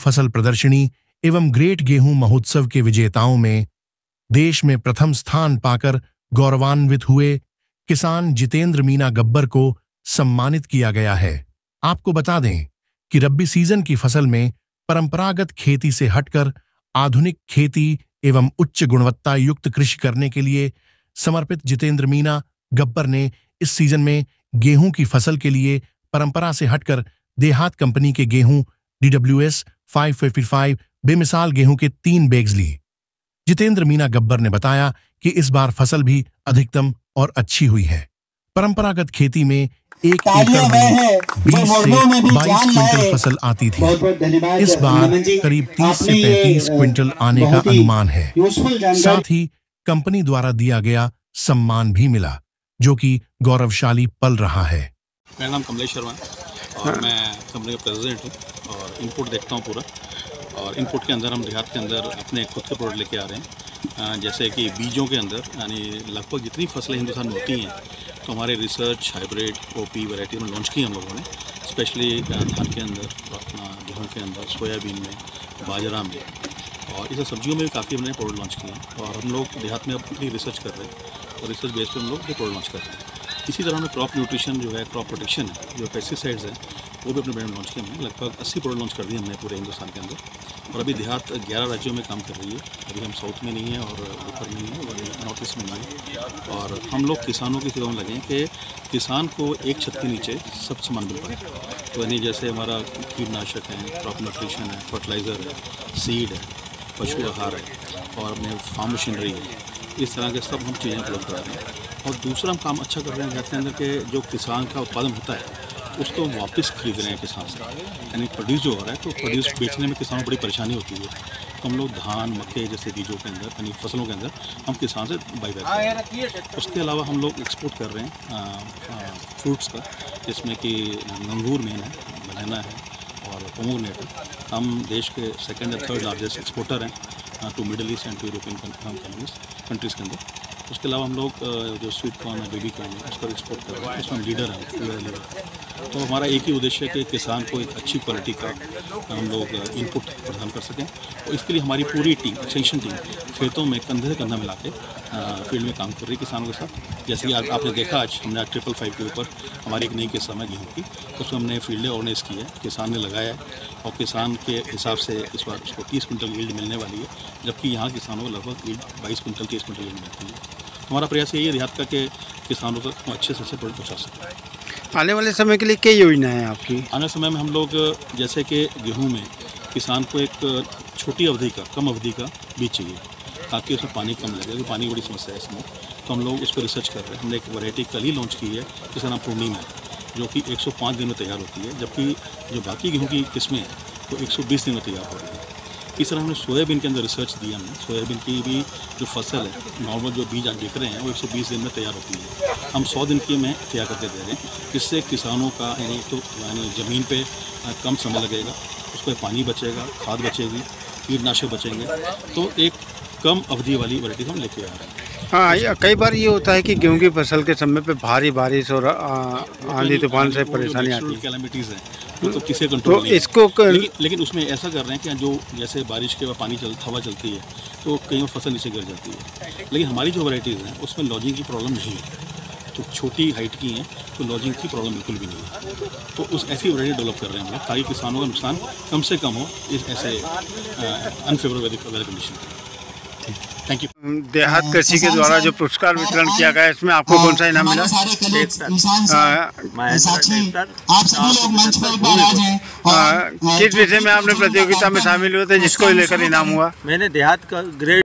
फसल प्रदर्शनी एवं ग्रेट गेहूं महोत्सव के विजेताओं में देश में प्रथम स्थान पाकर गौरवान्वित हुए किसान जितेंद्र मीना गब्बर को सम्मानित किया गया है। आपको बता दें कि रब्बी सीजन की फसल में परंपरागत खेती से हटकर आधुनिक खेती एवं उच्च गुणवत्ता युक्त कृषि करने के लिए समर्पित जितेंद्र मीना गब्बर ने इस सीजन में गेहूं की फसल के लिए परंपरा से हटकर देहात कंपनी के गेहूं DWS 555 बेमिसाल गेहूं के 3 बैग्स ली। जितेंद्र मीना गब्बर ने बताया कि इस बार फसल भी अधिकतम और अच्छी हुई है। परंपरागत खेती में 1 एकड़ में 20 से 22 क्विंटल फसल आती थी। इस बार करीब 30 से 35 क्विंटल आने का अनुमान है। साथ ही कंपनी द्वारा दिया गया सम्मान भी मिला, जो कि गौरवशाली पल रहा है। मेरा नाम कमलेश शर्मा और मैं कंपनी का प्रेसिडेंट हूँ और इनपुट देखता हूँ पूरा। और इनपुट के अंदर हम देहात के अंदर अपने खुद के प्रोडक्ट लेके आ रहे हैं। जैसे कि बीजों के अंदर यानी लगभग जितनी फसलें हिंदुस्तान में होती हैं तो हमारे रिसर्च हाइब्रिड OP वैरायटी में लॉन्च की हम लोगों ने, स्पेशली धान के अंदर, अपना गेहूँ के अंदर, सोयाबीन में, बाजरा में और इस सब्जियों में भी काफ़ी हमने प्रोडक्ट लॉन्च किए हैं। और हम लोग देहात में अपनी रिसर्च कर रहे हैं और रिसर्च बेस पर हम लोग ये प्रोडक्ट लॉन्च कर रहे हैं। इसी तरह हमने क्रॉप न्यूट्रिशन जो है, क्रॉप प्रोटेक्शन है, जो पेस्टिसाइड्स हैं, वो भी अपने ब्रांड में लॉन्च किए हमने। लगभग 80 प्रोडक्ट लॉन्च कर दिए हमने पूरे हिंदुस्तान के अंदर। और अभी देहात 11 राज्यों में काम कर रही है। अभी हम साउथ में नहीं है और ऊपर नहीं है और नॉर्थ ईस्ट में नहीं है। और हम लोग किसानों की सेवा में लगे कि किसान को एक छत के नीचे सब सामान मिल पाए। तो यानी जैसे हमारा कीटनाशक है, क्रॉप न्यूट्रिशन है, फर्टिलाइज़र है, सीड है, पशु आहार है और अपने फार्म मशीनरी है, इस तरह के सब हम चीज़ें उपलब्ध करा रहे हैं। और दूसरा हम काम अच्छा कर रहे हैं देहात के अंदर के जो किसान का उत्पादन होता है उसको हम वापस खरीद रहे हैं किसान से। यानी प्रोड्यूस जो हो रहा है तो प्रोड्यूस बेचने में किसानों को बड़ी परेशानी होती है। तो हम लोग धान, मक्के जैसे बीजों के अंदर यानी फसलों के अंदर हम किसान से बाईबैक कर रहे हैं। उसके अलावा हम लोग एक्सपोर्ट कर रहे हैं फ्रूट्स का, जिसमें कि अंगूर मेन है, बनाना है और पोमोग्रेनेट है। हम देश के 2nd या 3rd लार्जेस्ट एक्सपोर्टर हैं to Middle East and to European countries के अंदर। उसके अलावा हम लोग जो स्वीट कॉर्न है, बेबी कॉर्न है, उसका एक्सपोर्ट कर रहे हैं। उसमें हम लीडर हैं। तो हमारा एक ही उद्देश्य है कि किसान को एक अच्छी क्वालिटी का हम लोग इनपुट प्रदान कर सकें। और इसके लिए हमारी पूरी टीम, एक्सटेंशन टीम, खेतों में कंधे से कंधा मिला के फील्ड में काम कर रही है किसानों के साथ। जैसे कि आपने देखा आज हमने 555 के ऊपर हमारी एक नई किस्म है गेहूँ की, उसमें हमने फील्डें ऑर्गेनाइज की है, किसान ने लगाया है और किसान के हिसाब से इस बार उसको 30 क्विंटल यील्ड मिलने वाली है, जबकि यहाँ किसानों को लगभग यील्ड 22 क्विंटल 30 क्विंटल यील्ड मिलती है। हमारा प्रयास यही है देहात का कि किसानों तक अच्छे से प्रोडक्ट पहुँचा सकें। आने वाले समय के लिए क्या योजना है आपकी? आने वाले समय में हम लोग जैसे कि गेहूं में किसान को एक छोटी अवधि का, कम अवधि का बीज चाहिए ताकि उसमें पानी कम लगे, क्योंकि पानी बड़ी समस्या है इसमें। तो हम लोग उस पर रिसर्च कर रहे हैं। हमने एक वैरायटी कल ही लॉन्च की है जिसका नाम पूर्णिमा है, जो कि 105 दिन में तैयार होती है, जबकि जो बाकी गेहूँ की किस्में हैं वो 120 दिन में तैयार हो रही है। इस तरह हमने सोयाबीन के अंदर रिसर्च दिया। हमने सोयाबीन की भी जो फसल है, नॉर्मल जो बीज आप देख रहे हैं, वो 120 दिन में तैयार होती है। हम 100 दिन की में तैयार करके दे रहे हैं, जिससे किसानों का यानी ज़मीन पे कम समय लगेगा, उसको पानी बचेगा, खाद बचेगी, कीटनाशक बचेंगे। तो एक कम अवधि वाली वैरायटी हम लेके आ रहे हैं। हाँ, कई बार ये होता है कि गेहूं की फसल के समय पे भारी बारिश और आंधी तूफान से परेशानी आती है। कैलामिटीज़ हैं तो किसी कंट्रोल तो इसको लेकिन उसमें ऐसा कर रहे हैं कि जो जैसे बारिश के बाद पानी हवा चलती है तो कई बार फसल नीचे गिर जाती है। लेकिन हमारी जो वैरायटीज़ हैं उसमें लॉजिंग की प्रॉब्लम नहीं है, तो छोटी हाइट की हैं तो लॉजिंग की प्रॉब्लम बिल्कुल भी नहीं है। तो उस ऐसी वैरायटी डेवलप कर रहे हैं हम लोग ताकि किसानों का नुकसान कम से कम हो इस ऐसे unfavourable weather condition. Thank you. देहात कृषि के द्वारा जो पुरस्कार वितरण किया गया, इसमें आपको कौन सा इनाम मिला? किस विषय में आपने प्रतियोगिता में शामिल हुए थे जिसको लेकर इनाम हुआ? मैंने देहात का ग्रेड